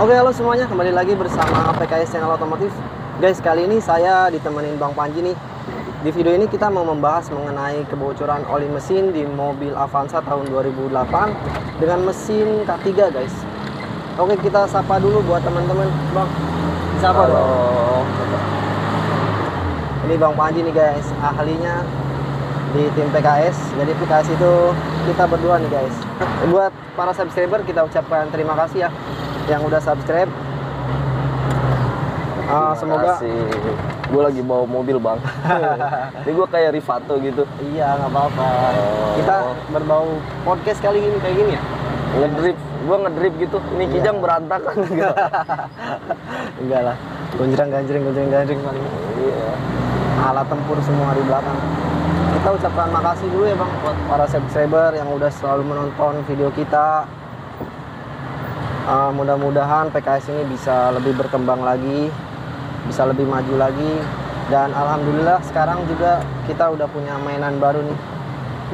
Oke, halo semuanya, kembali lagi bersama PKS Channel Otomotif. Guys, kali ini saya ditemenin Bang Panji nih. Di video ini kita mau membahas mengenai kebocoran oli mesin di mobil Avanza tahun 2008 dengan mesin K3, guys. Oke, kita sapa dulu buat teman-teman. Bang, siapa dong? Ini Bang Panji nih, guys, ahlinya di tim PKS. Jadi PKS itu kita berdua nih, guys. Buat para subscriber kita ucapkan terima kasih ya yang udah subscribe. Semoga gue lagi bawa mobil, Bang. Ini gue kayak Rivato gitu. Iya, nggak apa-apa. Kita berbau podcast kali ini kayak gini ya. Ngedrip, gue ngedrip gitu. Ini kijang berantakan. Enggak lah, gonjreng-ganjreng paling. Iya. Alat tempur semua di belakang. Kita ucapkan makasih dulu ya Bang buat para subscriber yang udah selalu menonton video kita. Mudah-mudahan PKS ini bisa lebih berkembang lagi, bisa lebih maju lagi, dan alhamdulillah sekarang juga kita udah punya mainan baru nih.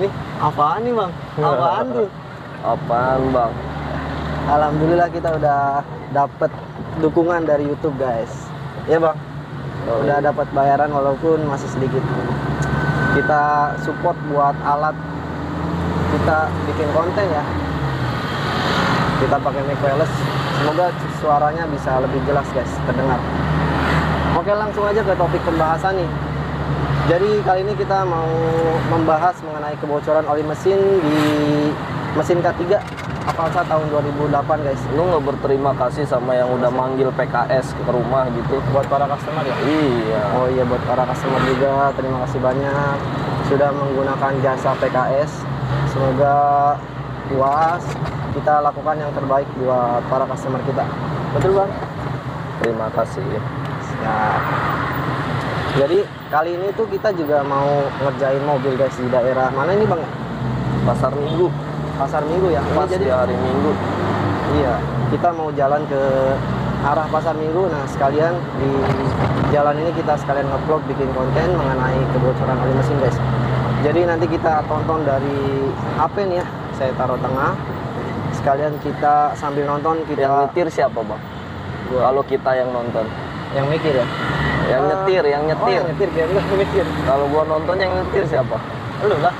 Nih, apaan nih Bang? Apaan tuh? Apaan, Bang? Alhamdulillah kita udah dapet dukungan dari YouTube, guys. Ya Bang, udah dapat bayaran walaupun masih sedikit. Kita support buat alat kita bikin konten ya. Kita pakai mic wireless, semoga suaranya bisa lebih jelas, guys, terdengar. Oke, langsung aja ke topik pembahasan nih. Jadi kali ini kita mau membahas mengenai kebocoran oli mesin di mesin K3 Avanza tahun 2008, guys. Lu nggak berterima kasih sama yang udah manggil PKS ke rumah gitu? Buat para customer ya? Iya. Oh iya, buat para customer juga terima kasih banyak sudah menggunakan jasa PKS. Semoga puas, kita lakukan yang terbaik buat para customer kita. Betul Bang? Terima kasih. Siap. Jadi kali ini tuh kita juga mau ngerjain mobil, guys, di daerah mana ini Bang? Pasar Minggu. Pasar Minggu ya? Pas jadi di hari Minggu. Iya, kita mau jalan ke arah Pasar Minggu. Nah, sekalian di jalan ini kita sekalian nge-vlog bikin konten mengenai kebocoran oli mesin, guys. Jadi nanti kita tonton dari HP nih ya, saya taruh tengah. Sekalian kita sambil nonton kita. Yang nyetir siapa, Bang? Kalau kita yang nonton. Yang mikir ya? Yang nyetir, yang nyetir. Oh, yang nyetir, biar gue mikir. Kalau gua nonton yang nyetir siapa? Lu lah.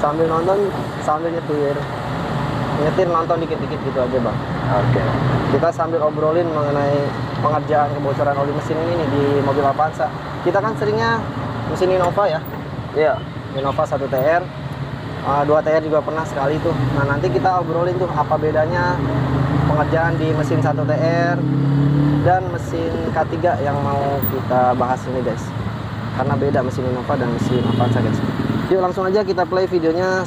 Sambil nonton, sambil nyetir. Nyetir nonton dikit-dikit gitu aja Bang. Oke. Kita sambil obrolin mengenai pengerjaan kebocoran oli mesin ini nih di mobil Avanza. Kita kan seringnya mesin Innova ya. Iya. Innova 1 TR. 2 TR juga pernah sekali tuh. Nah, nanti kita obrolin tuh apa bedanya pengerjaan di mesin 1 TR dan mesin K3 yang mau kita bahas ini, guys. Karena beda mesin Innova dan mesin Avanza, guys. Yuk langsung aja kita play videonya.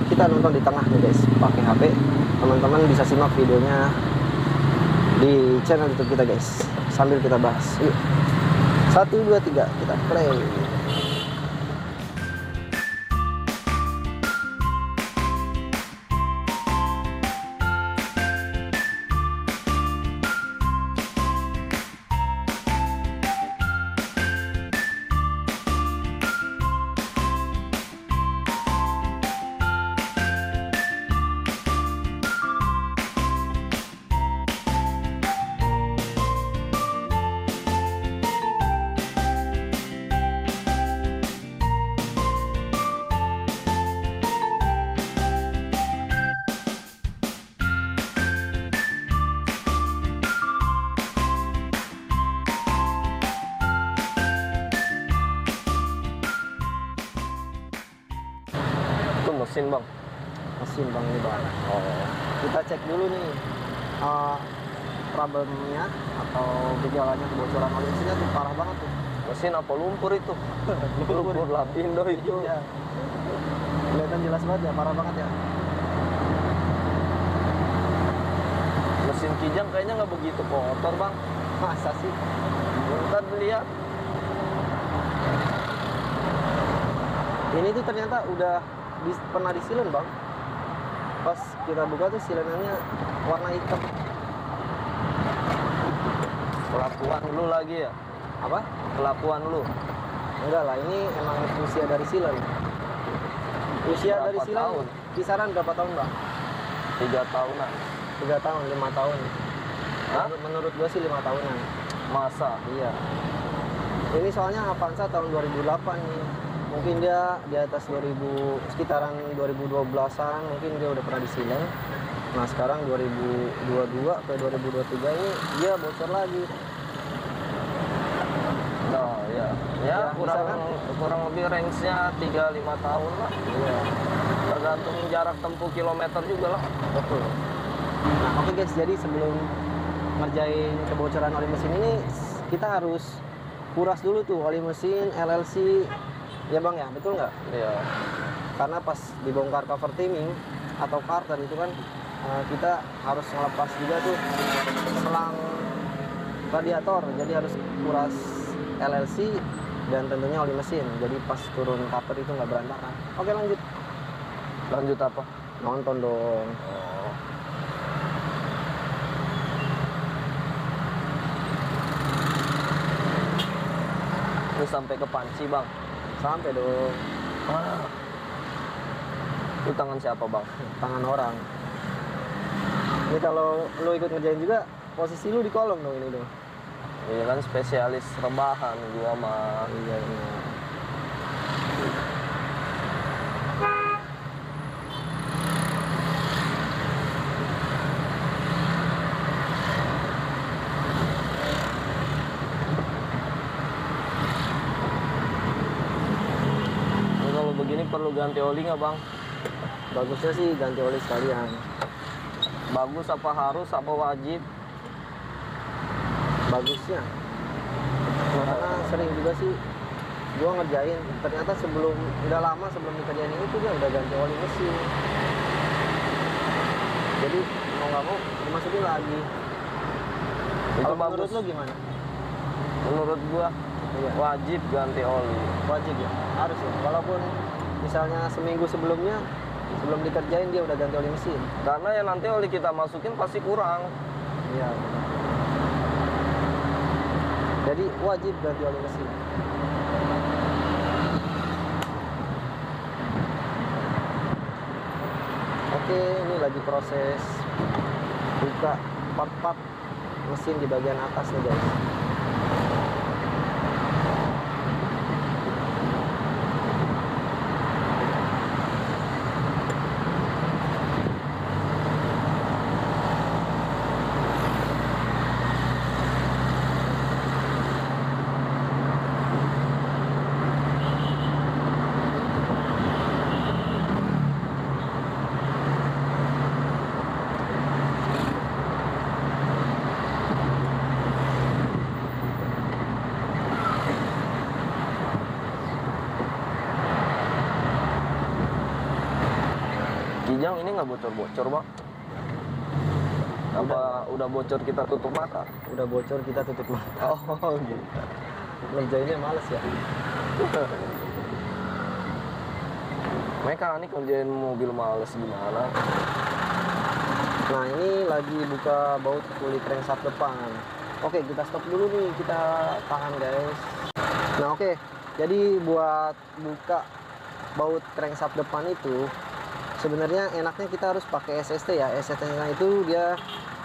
Kita nonton di tengah nih, guys, pakai HP. Teman-teman bisa simak videonya di channel YouTube kita, guys, sambil kita bahas. Yuk. 1, 2, 3 kita play. Mesin, Bang. Mesin Bang ini Bang. Oh. Kita cek dulu nih problemnya atau gejalanya kebocoran oli mesinnya tuh parah banget tuh. Mesin apa lumpur itu? Lumpur Lapindo itu. Iya. Kelihatan jelas banget ya, parah banget ya. Mesin kijang kayaknya nggak begitu kotor, Bang. Masa sih? Bentar lihat. Ini tuh ternyata udah pernah disilen Bang. Pas kita buka tuh silenannya warna hitam. Kelakuan lu lagi ya? Apa? Kelakuan lu? Enggak lah, ini emang usia dari silen. Usia Berapa dari silen tahun? kisaran berapa tahun Bang? 3 tahunan. 3 tahun, 5 tahun. Hah? Menurut gua sih 5 tahunan. Masa? Iya. Ini soalnya Avanza tahun 2008 nih. Mungkin dia di atas 2000, sekitaran 2012-an mungkin dia udah pernah disilang. Nah sekarang 2022 ke 2023 ini dia bocor lagi. Oh iya. Ya, Ya, misalkan- kurang lebih range-nya 3-5 tahun lah. Iya. Tergantung jarak tempuh kilometer juga lah. Betul. Nah oke guys, jadi sebelum ngerjain kebocoran oli mesin ini kita harus kuras dulu tuh oli mesin, LLC, ya bang ya, betul nggak? Iya. Karena pas dibongkar cover timing atau carter itu kan kita harus ngelepas juga tuh selang radiator, jadi harus kuras LLC dan tentunya oli mesin, jadi pas turun carter itu nggak berantakan. Oke lanjut, Lanjut apa? nonton dong. Oh. Ini sampai ke panci, Bang. Sampai dong, Ah. Itu tangan siapa, Bang? tangan orang. Ini kalau lo ikut ngerjain juga, posisi lu di kolong dong ini dong. Ini kan spesialis rebahan gua mah. Iya iya. Ini kalau begini perlu ganti oli nggak, Bang? Bagusnya sih ganti oli sekalian. Bagus apa harus apa wajib? Bagusnya, karena sering juga sih gua ngerjain, ternyata sebelum udah lama sebelum dikerjain itu dia udah ganti oli mesin, jadi mau nggak mau dimasukin lagi. Itu Kalau bagus. menurut lo gimana? Menurut gua Iya. wajib ganti oli. Wajib ya, harus ya, walaupun misalnya seminggu sebelumnya sebelum dikerjain dia udah ganti oli mesin. Karena ya nanti oli kita masukin pasti kurang. Iya. Jadi wajib ganti oli mesin. Oke, ini lagi proses buka part-part mesin di bagian atas nih guys. Kijang ini nggak bocor-bocor, Bang? Apa udah bocor kita tutup mata? Udah bocor kita tutup mata. Oh, gitu. Ngerjainnya males ya. Mekanik kerjain mobil males gimana? Nah ini lagi buka baut kuli crankshaft depan. Oke kita stop dulu nih, kita tahan guys. Nah oke, jadi buat buka baut crankshaft depan itu sebenarnya enaknya kita harus pakai SST ya. SST-nya itu dia,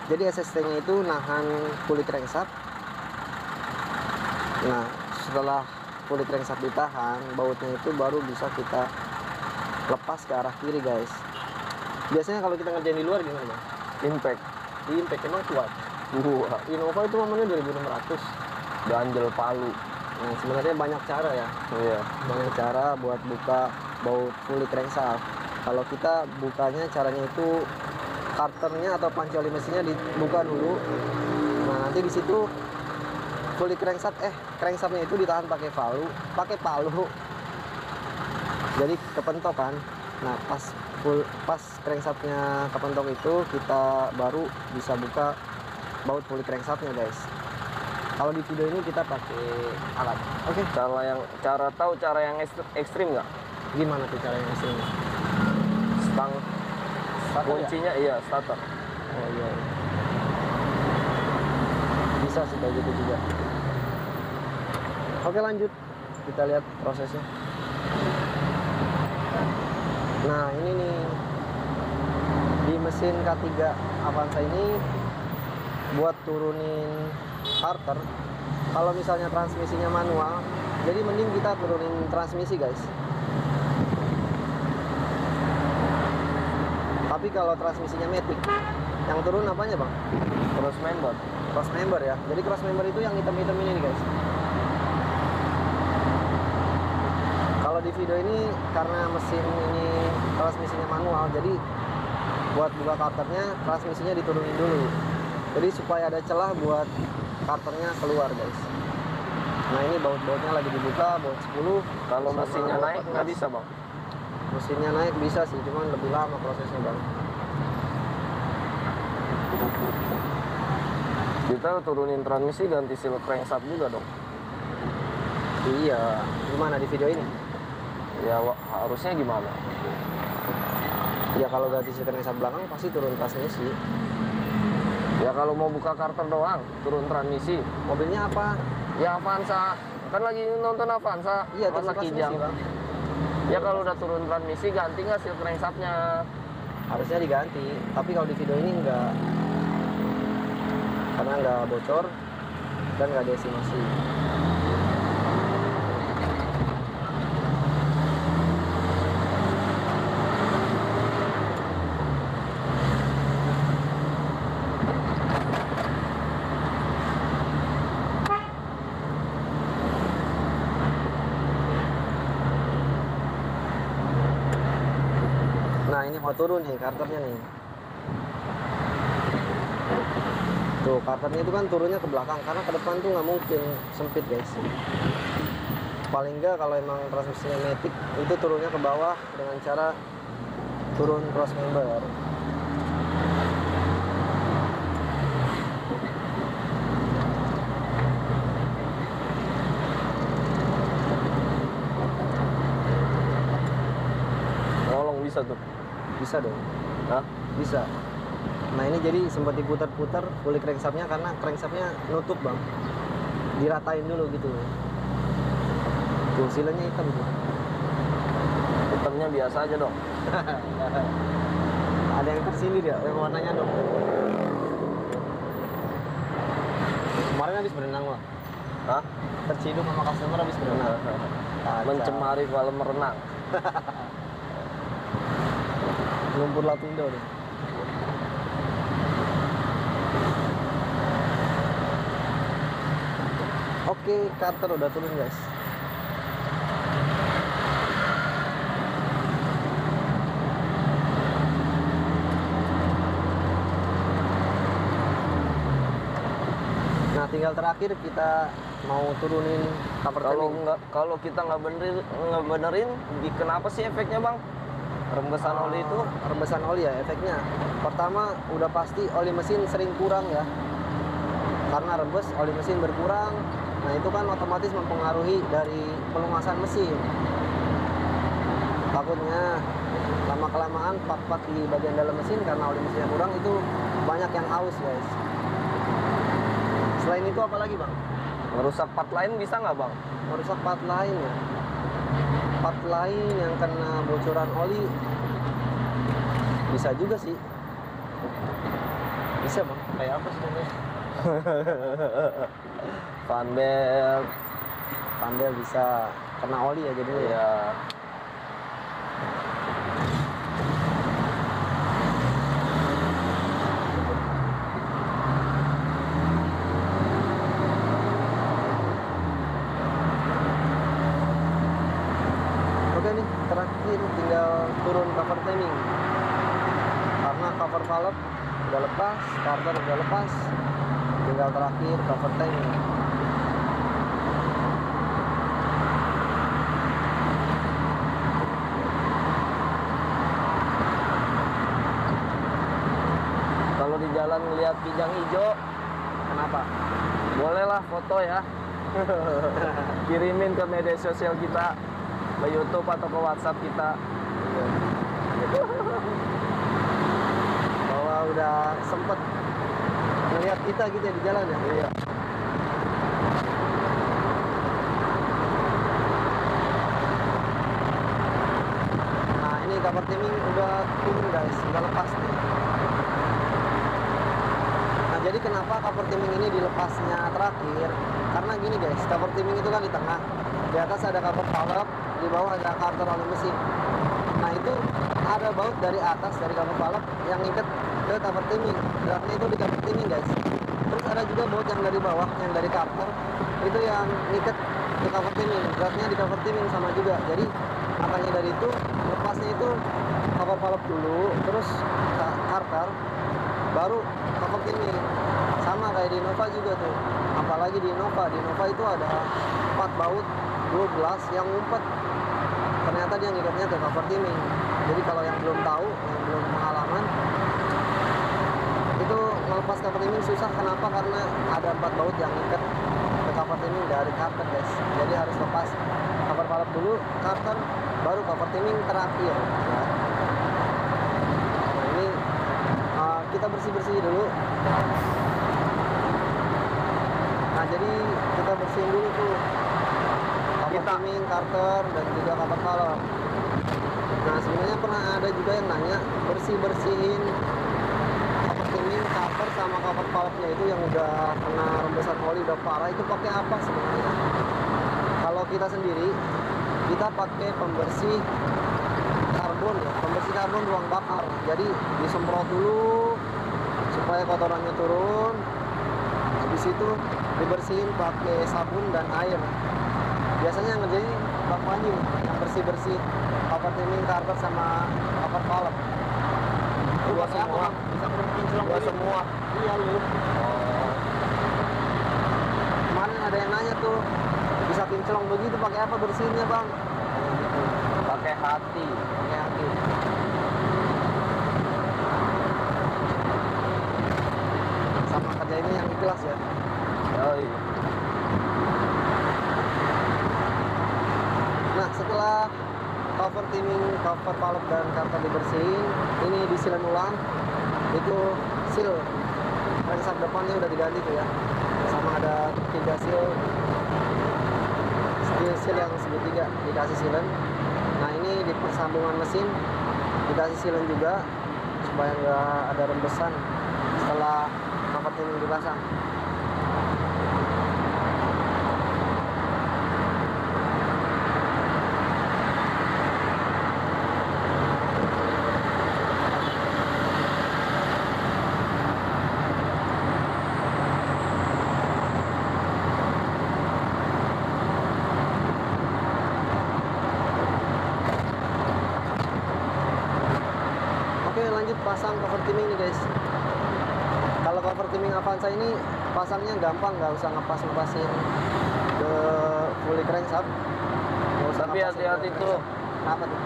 jadi SST-nya itu nahan kuli crankshaft. Nah setelah kuli crankshaft ditahan, bautnya itu baru bisa kita lepas ke arah kiri guys. Biasanya kalau kita ngerjain di luar gimana Bang? Impact. Di impact emang kuat. Wah, Innova itu namanya 2600. ganjel palu. Nah sebenarnya banyak cara ya, Iya. banyak cara buat buka baut fully crankshaft. Kalau kita bukanya caranya itu karternya atau panci oli mesinnya dibuka dulu. Nah nanti di situ fully crankshaft crankshaftnya itu ditahan pakai palu. Jadi kepentok kan. Nah pas crankshaftnya kepentok itu kita baru bisa buka baut fully crankshaftnya guys. Kalau di video ini kita pakai alat. Oke. Cara yang ekstrim nggak? Gimana tuh cara yang aslinya? Stang Starter ya? kuncinya iya starter. Oh iya. Bisa sih kayak gitu juga. Oke lanjut. Kita lihat prosesnya. Nah ini nih di mesin K3 Avanza ini buat turunin starter, kalau misalnya transmisinya manual, jadi mending kita turunin transmisi guys. Tapi kalau transmisinya matic, yang turun apanya bang? Cross member. Cross member ya. Jadi cross member itu yang hitam-hitam ini nih guys. Kalau di video ini karena mesin ini transmisinya manual, jadi buat buka karternya transmisinya diturunin dulu. Jadi supaya ada celah buat karternya keluar guys. Nah ini baut-bautnya lagi dibuka, baut 10. Kalau sama mesinnya naik nggak 14. bisa bang. Mesinnya naik bisa sih, cuman lebih lama prosesnya bang. Kita turunin transmisi, ganti seal crankshaft juga dong. Iya, gimana di video ini? Ya harusnya gimana? Ya kalau ganti seal crankshaft belakang pasti turun transmisi. Ya kalau mau buka karter doang, turun transmisi. Mobilnya apa? Ya Avanza, kan lagi nonton Avanza. Iya, turun masa transmisi Kijang. bang. Ya kalau udah turun transmisi, ganti nggak seal crankshaftnya? Harusnya diganti, tapi kalau di video ini enggak, karena enggak bocor dan enggak desimasi. Nah ini mau turun nih karternya nih. Tuh karternya itu kan turunnya ke belakang, karena ke depan tuh nggak mungkin sempit guys. Paling enggak kalau emang transmisinya matic itu turunnya ke bawah dengan cara turun cross member. Ngolong bisa tuh. Bisa dong, Hah? bisa. Nah ini jadi sempat diputar-putar kulik crankshaftnya karena crankshaftnya nutup bang, diratain dulu gitu. Tuh silanya hitam tuh. Hitamnya biasa aja dong. Ada yang tersini dia, yang warnanya dong. Kemarin habis berenang bang, Hah? terciduk sama customer habis berenang. Kacau. Mencemari kolam renang. Lumpur Lapindo deh. Oke, karter udah turun guys. Nah, tinggal terakhir kita mau turunin cover Kalau timing. kalau kita nggak benerin, kenapa sih efeknya bang? Rembesan oli itu? Rembesan oli ya efeknya. Pertama udah pasti oli mesin sering kurang ya. Karena rembes oli mesin berkurang. Nah, itu kan otomatis mempengaruhi dari pelumasan mesin. Takutnya lama-kelamaan part-part di bagian dalam mesin karena oli mesinnya kurang itu banyak yang aus, guys. Selain itu apa lagi, Bang? Merusak part lain bisa nggak bang? Merusak part lain ya. Part lain yang kena bocoran oli bisa juga sih. Bisa bang. Kayak apa sih contohnya? Fan belt. Pandel bisa kena oli ya jadinya. Ya. Ya. Oke nih, terakhir tinggal turun cover timing. Karena cover valve udah lepas, starter udah lepas, tinggal terakhir cover timing. Kalau di jalan ngeliat kijang hijau, Kenapa? bolehlah foto ya. Kirimin ke media sosial kita, ke YouTube atau ke WhatsApp kita. Bahwa udah sempet ngeliat kita gitu ya di jalan ya. Iya. Nah ini cover timing udah turun guys, udah lepas nih. Jadi kenapa cover timing ini dilepasnya terakhir? Karena gini guys, cover timing itu kan di tengah, di atas ada cover valve, di bawah ada carter oli mesin. Nah itu ada baut dari atas dari cover valve yang ngikat ke cover timing, geraknya itu di cover timing guys. Terus ada juga baut yang dari bawah, yang dari carter, itu yang ngikat ke cover timing, geraknya di cover timing sama juga. Jadi makanya dari itu lepasnya itu cover valve dulu, terus carter, baru cover timing. Sama kayak di Innova juga tuh, apalagi di Innova itu ada 4 baut 12 yang ngumpet, ternyata dia ngikatnya ke cover timing. Jadi kalau yang belum tahu, yang belum pengalaman, itu melepas cover timing susah. Kenapa? Karena ada 4 baut yang ngikat ke cover timing dari carter guys. Jadi harus lepas cover valve dulu, carter, baru cover timing terakhir ya. Nah ini kita bersih-bersih dulu. Nah jadi kita bersihin dulu tuh cover timing, carter, dan juga cover valve. Nah sebenarnya pernah ada juga yang nanya bersihin cover timing, carter, sama cover valve-nya itu yang udah kena rembesan oli udah parah, itu pakai apa sebenarnya? Kalau kita sendiri, kita pakai pembersih karbon ya, pembersih karbon ruang bakar. Jadi disemprot dulu supaya kotorannya turun. Habis itu dibersihin pakai sabun dan air. Biasanya yang ngerjain Bang Panji yang bersih-bersih cover timing, carter, sama cover valve. Lu Dua pakai apa, semua. Bang? Bisa kinclong Dua begitu? semua. Iya lu. Kemarin ada yang nanya tuh, bisa kinclong begitu pakai apa bersihinnya, Bang? Gitu. Pakai hati. Pakai hati. Sama kerja ini yang ikhlas ya. Yoi. Nah setelah cover timing, cover valve, dan carter dibersihin, ini disilen ulang. Itu seal crankshaft depannya udah diganti tuh ya, sama ada 3 seal yang segitiga dikasih silen. Nah ini di persambungan mesin dikasih silen juga supaya nggak ada rembesan setelah cover timing dipasang. Oke lanjut pasang cover timing nih guys. Kalau cover timing Avanza ini pasangnya gampang, nggak usah ngepas-ngepasin ke fully crankshaft. Nggak usah Tapi ngepasin hati-hati ke tuh. crankshaft. Kenapa tuh?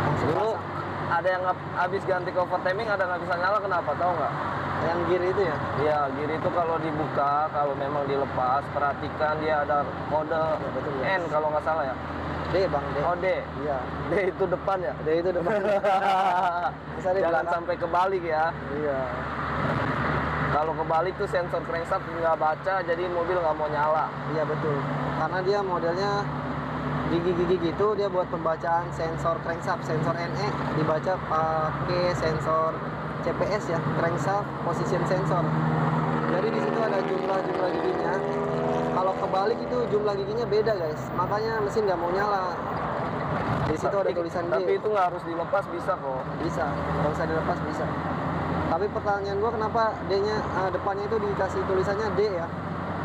Langsung Dulu pasang. ada yang habis ganti cover timing ada nggak bisa nyala, kenapa tahu nggak? Yang gear itu ya? Iya, gear itu kalau dibuka, kalau memang dilepas, perhatikan dia ada kode Ya, betul, ya. N kalau nggak salah ya. D bang, D. Oh D, Iya. D itu depan ya. D itu depan. Bisa di Jangan belakang. sampai kebalik ya. Iya. Kalau kebalik tuh sensor crankshaft nggak baca, jadi mobil nggak mau nyala. Iya betul. Karena dia modelnya gigi-gigi gitu, dia buat pembacaan sensor crankshaft, sensor NE dibaca pakai sensor CPS ya, crankshaft position sensor. Jadi di situ ada jumlah giginya. Kalau kebalik itu jumlah giginya beda guys, makanya mesin nggak mau nyala. Di situ ada tulisan D. Tapi itu nggak harus dilepas, bisa kok. Bisa, nggak usah dilepas bisa. Tapi pertanyaan gua kenapa D-nya depannya itu dikasih tulisannya D ya?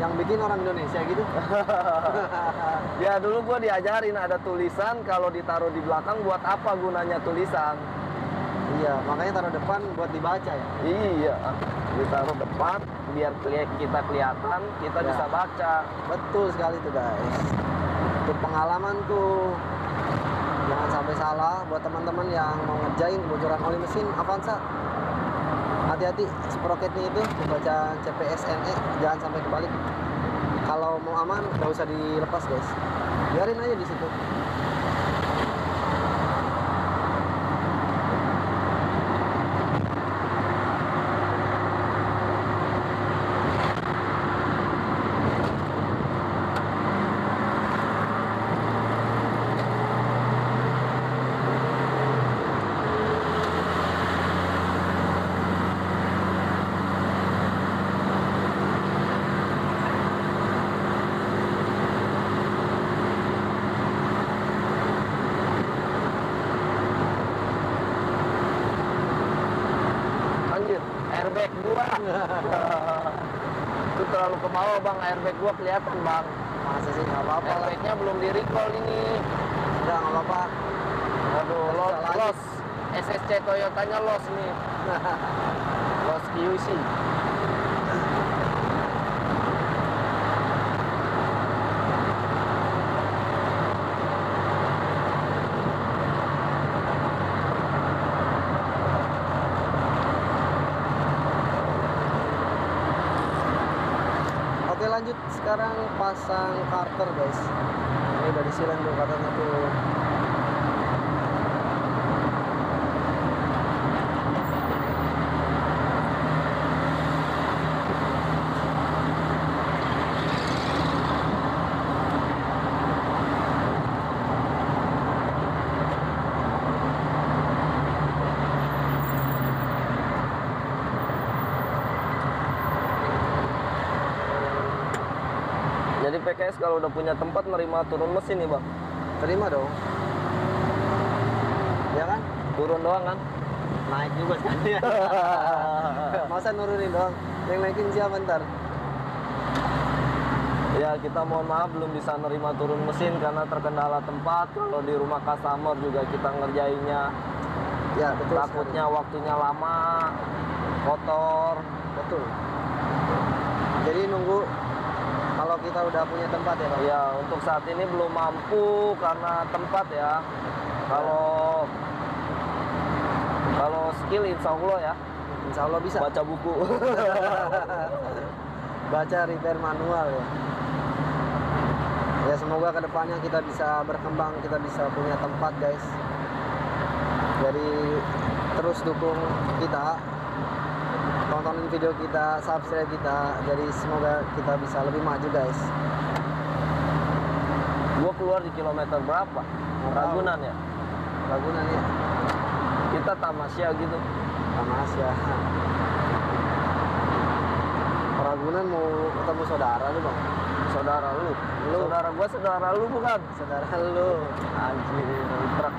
Yang bikin orang Indonesia gitu. Ya dulu gua diajarin ada tulisan, kalau ditaruh di belakang buat apa gunanya tulisan? Iya, makanya taruh depan buat dibaca ya. Iya, ditaruh depan biar kita kelihatan, kita Ya. bisa baca. Betul sekali tuh guys. Itu pengalaman tuh. Jangan sampai salah buat teman-teman yang mau ngerjain kebocoran oli mesin Avanza. Hati-hati, sprocketnya itu dibaca CPS NE, jangan sampai kebalik. Kalau mau aman, nggak usah dilepas guys. Biarin aja di situ. Itu terlalu ke bawah bang, airbag gua kelihatan bang. Masa sih, nggak apa-apa lah. Airbagnya belum di recall ini. Udah nggak apa-apa. Aduh, los. SSC Toyotanya los nih. Los QC. Oke lanjut, sekarang pasang karter guys. Ini udah disilang tuh katanya tuh. Jadi PKS kalau udah punya tempat nerima turun mesin nih bang. Terima dong. Ya kan? Turun doang kan? Naik juga sekali. Masa nurunin doang? Yang naikin siapa ntar? Ya kita mohon maaf belum bisa nerima turun mesin karena terkendala tempat. Kalau di rumah customer juga kita ngerjainnya. Ya betul. Takutnya waktunya lama, kotor. Betul. Jadi nunggu kalau kita udah punya tempat ya Pak? Ya untuk saat ini belum mampu karena tempat ya. Kalau skill insya Allah ya. Insya Allah bisa. Baca buku. Baca repair manual ya. Ya semoga kedepannya kita bisa berkembang, kita bisa punya tempat guys. Jadi terus dukung kita, tontonin video kita, subscribe kita. Jadi semoga kita bisa lebih maju guys. Gua keluar di kilometer berapa? Ragunan ya? Ragunan ya. Kita tamasya gitu. Tamasya. Ragunan mau ketemu saudara lu bang? Saudara lu. Saudara gua saudara lu bukan? Saudara lu. Anjir, truk.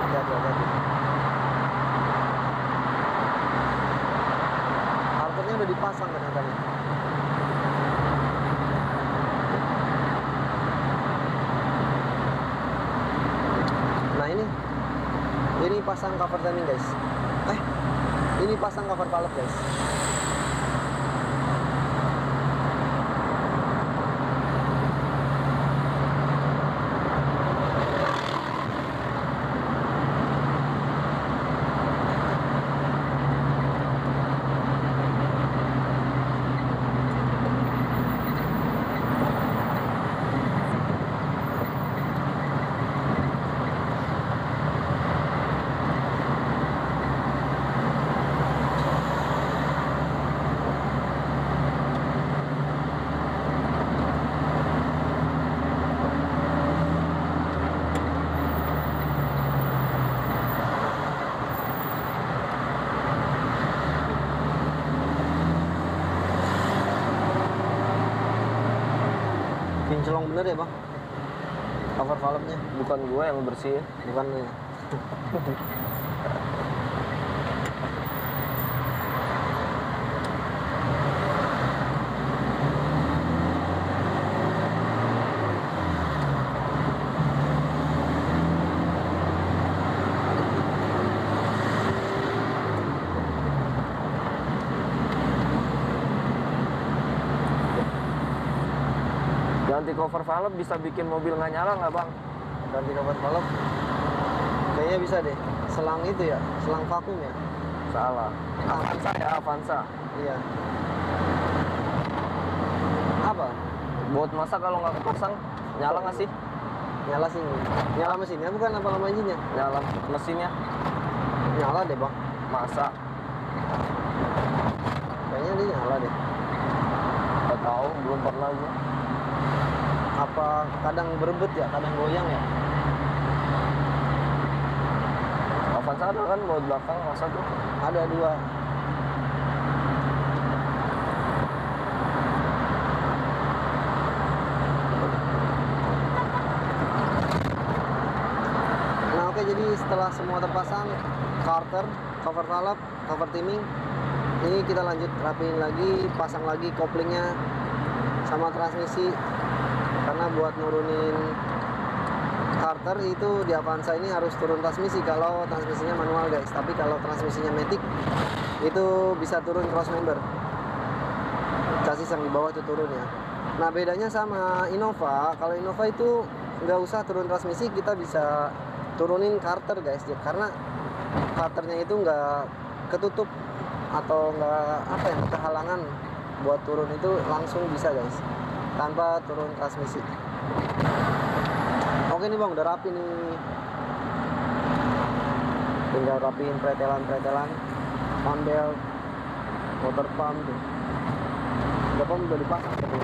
Hati-hati. Karternya udah dipasang kadang-kadang. Nah ini pasang cover timing guys. Ini pasang cover pallet guys. Kinclong bener ya bang? Cover valve-nya? Bukan gue yang bersihin. Bukan ya. Ganti cover valve bisa bikin mobil nggak nyala nggak bang? Ganti cover valve? Kayaknya bisa deh. Selang itu ya, selang vakum ya. Salah. Avanza ya, Avanza. Iya. Apa? Buat masa kalau nggak kepasang nyala nggak sih? Nyala sih. Nyala mesinnya bukan apa nama engine-nya? Nyala mesinnya. Nyala deh bang. Masa? Kayaknya dia nyala deh. Nggak tahu, belum pernah gue. Apa kadang berebut ya, kadang goyang ya? Avanza ada kan baut belakang masa tuh? Ada dua. Nah oke, jadi setelah semua terpasang, karter, cover valve, cover timing. Ini kita lanjut rapiin lagi, pasang lagi koplingnya sama transmisi, karena buat nurunin starter itu di Avanza ini harus turun transmisi kalau transmisinya manual guys. Tapi kalau transmisinya matic itu bisa turun cross member, chassis yang di bawah itu turun ya. Nah bedanya sama Innova, kalau Innova itu nggak usah turun transmisi, kita bisa turunin karter guys, karena karternya itu nggak ketutup atau nggak apa ya, kehalangan buat turun, itu langsung bisa guys tanpa turun transmisi. Oke nih bang, udah rapi nih, tinggal rapiin pretelan fan belt, motor pump tuh, udah dipasang tuh.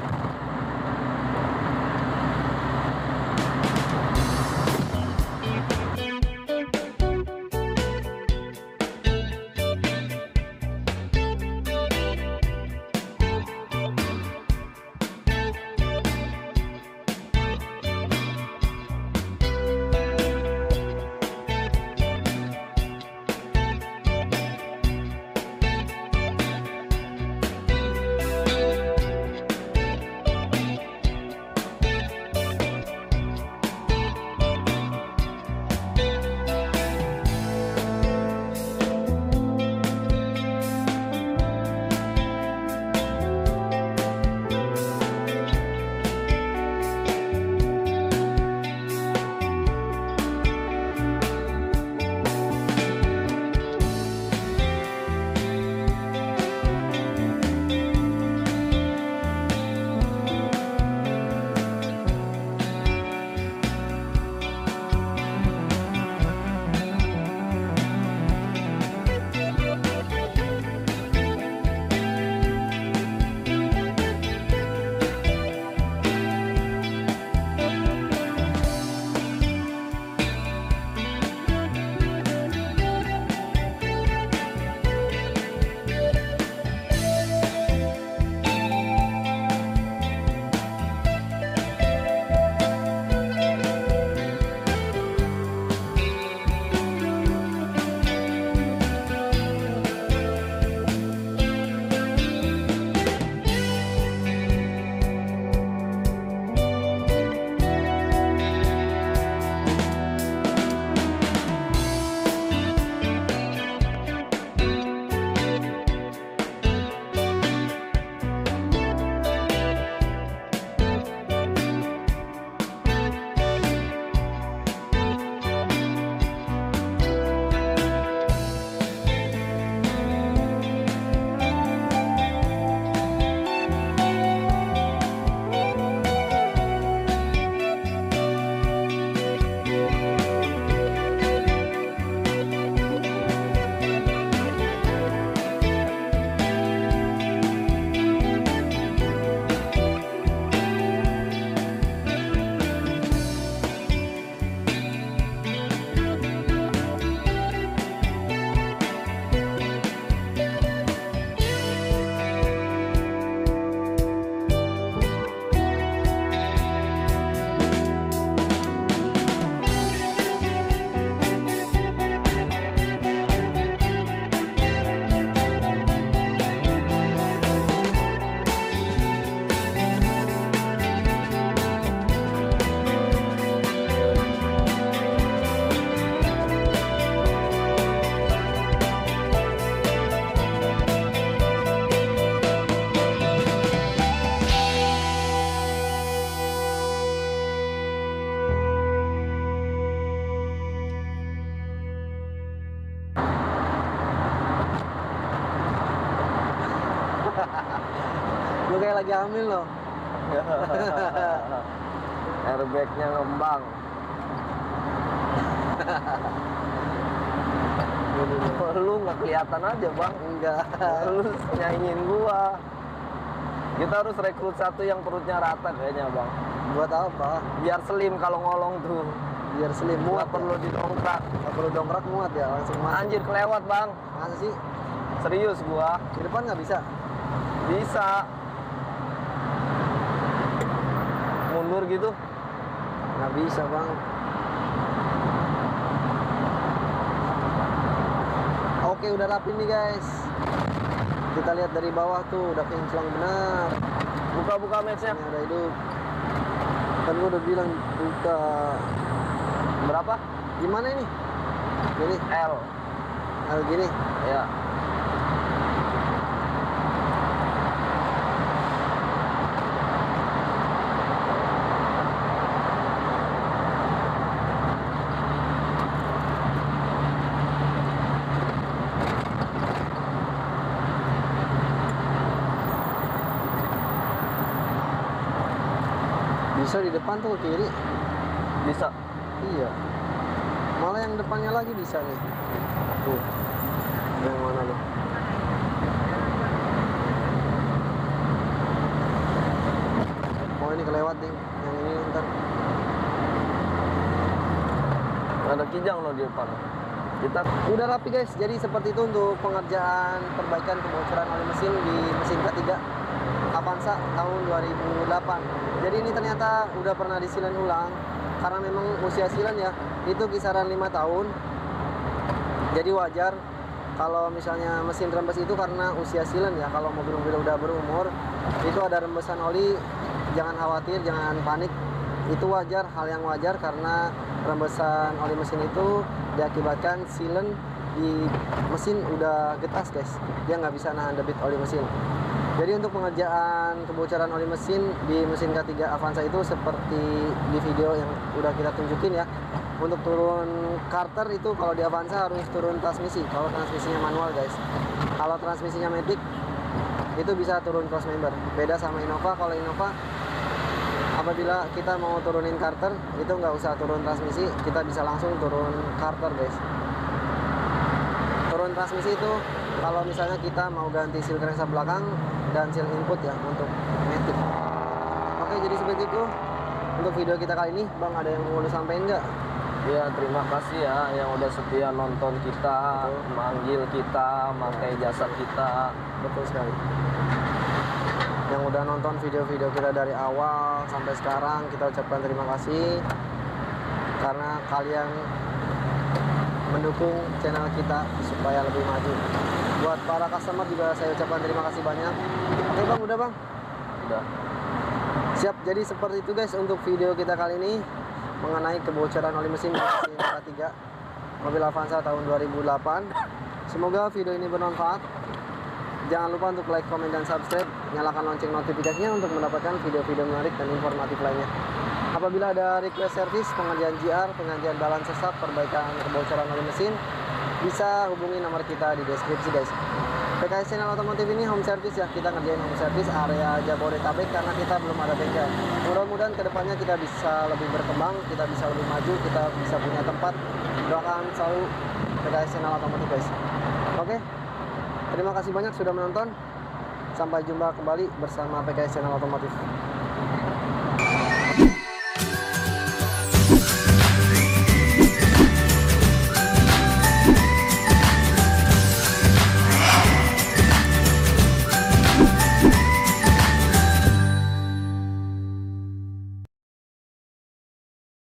Lu kayak lagi hamil loh. Airbagnya ngembang. Lu nggak kelihatan aja bang. Enggak. Lu nyanyiin gua. Kita harus rekrut satu yang perutnya rata kayaknya bang. Buat apa? Biar slim kalau ngolong tuh. Biar slim, muat. Nggak perlu didongkrak. Nggak perlu dongkrak, muat ya, langsung masuk. Anjir kelewat bang. Masa sih? Serius gua. Di depan nggak bisa? Bisa. Mundur gitu. Nggak bisa bang. Oke Oke, udah rapi nih guys. Kita lihat dari bawah tuh udah kinclong benar. Buka matchnya. Ini udah hidup. Kan gua udah bilang buka. Berapa? Gimana ini? Gini, L. gini. Ya. Bisa di depan tuh ke kiri. Bisa. Iya. Malah yang depannya lagi bisa nih. Tuh. Yang mana loh? Oh, ini kelewat nih. Yang ini ntar. Ada kijang loh di depan. Kita Udah rapi guys. Jadi seperti itu untuk pengerjaan perbaikan kebocoran oli mesin di mesin K3 Avanza tahun 2008. Jadi ini ternyata udah pernah disilen ulang karena memang usia silen ya itu kisaran 5 tahun. Jadi wajar kalau misalnya mesin rembes itu karena usia silen ya. Kalau mobil-mobil udah berumur itu ada rembesan oli, jangan khawatir, jangan panik. Itu wajar, hal yang wajar karena rembesan oli mesin itu diakibatkan silen di mesin udah getas guys. Dia nggak bisa nahan debit oli mesin. Jadi untuk pengerjaan kebocoran oli mesin di mesin K3 Avanza itu seperti di video yang udah kita tunjukin ya. Untuk turun karter itu kalau di Avanza harus turun transmisi. Kalau transmisinya manual guys. Kalau transmisinya matic itu bisa turun cross member. Beda sama Innova. Kalau Innova apabila kita mau turunin karter itu nggak usah turun transmisi, kita bisa langsung turun karter guys. Turun transmisi itu kalau misalnya kita mau ganti seal crankshaft belakang dan seal input ya untuk matic. Oke, jadi seperti itu untuk video kita kali ini. Bang, ada yang mau lu sampein nggak? ya terima kasih ya yang udah setia nonton kita, Betul. manggil kita, pakai jasa kita. Betul sekali. Yang udah nonton video-video kita dari awal sampai sekarang, kita ucapkan terima kasih karena kalian mendukung channel kita supaya lebih maju. Buat para customer juga saya ucapkan terima kasih banyak. Oke bang, udah bang. Udah. Siap, jadi seperti itu guys untuk video kita kali ini mengenai kebocoran oli mesin di mesin K3 mobil Avanza tahun 2008. Semoga video ini bermanfaat. Jangan lupa untuk like, komen, dan subscribe. Nyalakan lonceng notifikasinya untuk mendapatkan video-video menarik dan informatif lainnya. Apabila ada request service, pengerjaan GR, pengerjaan balance sesat, perbaikan kebocoran oli mesin, bisa hubungi nomor kita di deskripsi guys. PKS Channel Otomotif ini home service ya, kita ngerjain home service area Jabodetabek karena kita belum ada bengkel. Mudah-mudahan kedepannya kita bisa lebih berkembang, kita bisa lebih maju, kita bisa punya tempat. Doakan selalu PKS Channel Otomotif guys. Oke, terima kasih banyak sudah menonton. Sampai jumpa kembali bersama PKS Channel Otomotif.